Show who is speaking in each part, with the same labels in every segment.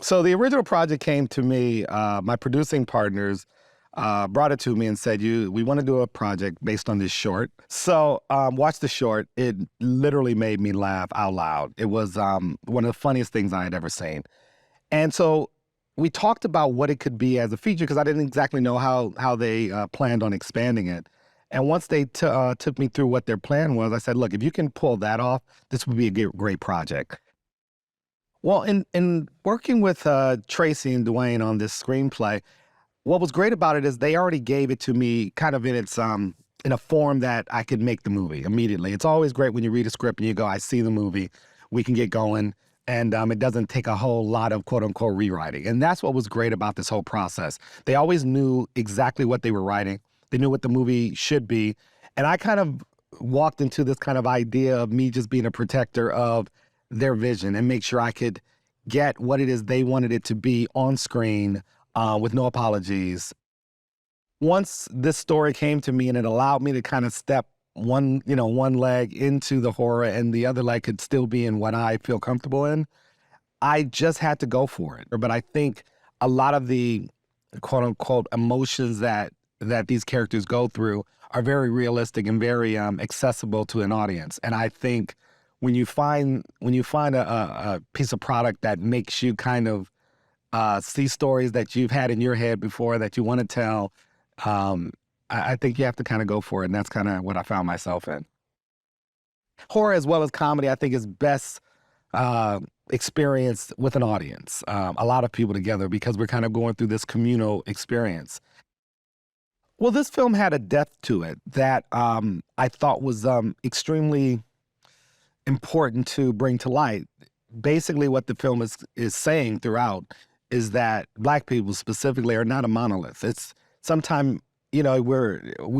Speaker 1: So the original project came to me, my producing partners brought it to me and said, we want to do a project based on this short. So watch the short. It literally made me laugh out loud. It was one of the funniest things I had ever seen. And so we talked about what it could be as a feature because I didn't exactly know how they planned on expanding it. And once they took me through what their plan was, I said, look, if you can pull that off, this would be a great project. Well, in working with Tracy and Dewayne on this screenplay, what was great about it is they already gave it to me kind of in its in a form that I could make the movie immediately. It's always great when you read a script and you go, I see the movie, we can get going, and it doesn't take a whole lot of quote-unquote rewriting. And that's what was great about this whole process. They always knew exactly what they were writing. They knew what the movie should be. And I kind of walked into this kind of idea of me just being a protector of their vision and make sure I could get what it is they wanted it to be on screen with no apologies. Once this story came to me and it allowed me to kind of step one leg into the horror and the other leg could still be in what I feel comfortable in, I just had to go for it. But I think a lot of the quote unquote emotions that these characters go through are very realistic and very accessible to an audience. And I think when you find a piece of product that makes you kind of see stories that you've had in your head before that you want to tell, I think you have to kind of go for it, and that's kind of what I found myself in. Horror as well as comedy, I think, is best experienced with an audience, a lot of people together, because we're kind of going through this communal experience. Well, this film had a depth to it that I thought was extremely important to bring to light. Basically, what the film is saying throughout is that Black people specifically are not a monolith. It's sometimes, we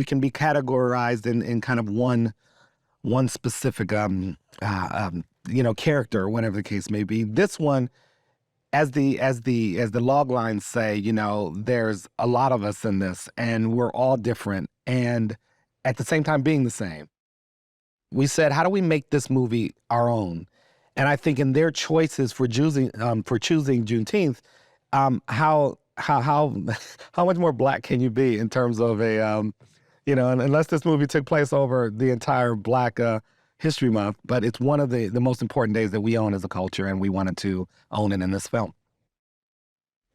Speaker 1: can be categorized in kind of one specific character, or whatever the case may be. This one, as the log lines say, there's a lot of us in this, and we're all different, and at the same time being the same. We said, how do we make this movie our own? And I think in their choices for choosing Juneteenth, how much more Black can you be in terms of unless this movie took place over the entire Black History Month, but it's one of the most important days that we own as a culture, and we wanted to own it in this film.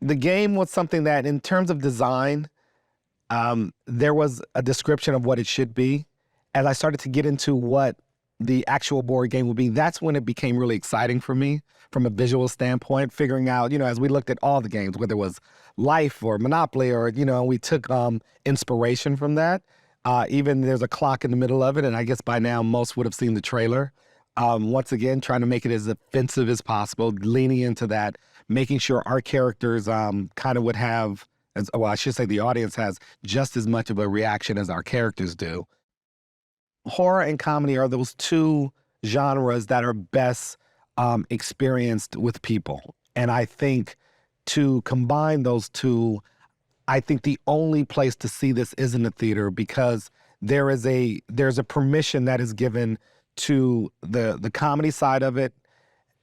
Speaker 1: The game was something that, in terms of design, there was a description of what it should be. As I started to get into what the actual board game would be, that's when it became really exciting for me from a visual standpoint, figuring out, as we looked at all the games, whether it was Life or Monopoly or, we took inspiration from that. Even there's a clock in the middle of it, and I guess by now most would have seen the trailer. Once again, trying to make it as offensive as possible, leaning into that, making sure our characters kind of would have, I should say the audience has just as much of a reaction as our characters do. Horror and comedy are those two genres that are best experienced with people. And I think to combine those two, I think the only place to see this is in the theater, because there's a permission that is given to the comedy side of it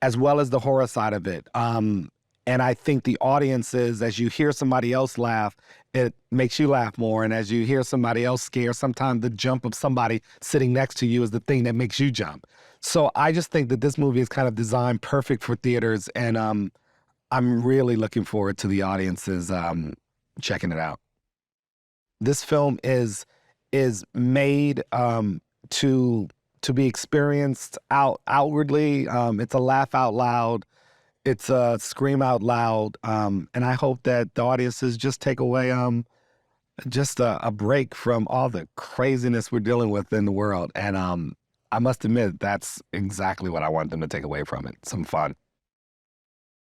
Speaker 1: as well as the horror side of it. And I think the audiences, as you hear somebody else laugh, it makes you laugh more. And as you hear somebody else scare, sometimes the jump of somebody sitting next to you is the thing that makes you jump. So I just think that this movie is kind of designed perfect for theaters, and I'm really looking forward to the audiences checking it out. This film is made to be experienced outwardly. It's a laugh out loud. It's a scream out loud. And I hope that the audiences just take away just a break from all the craziness we're dealing with in the world. And I must admit, that's exactly what I want them to take away from it, some fun.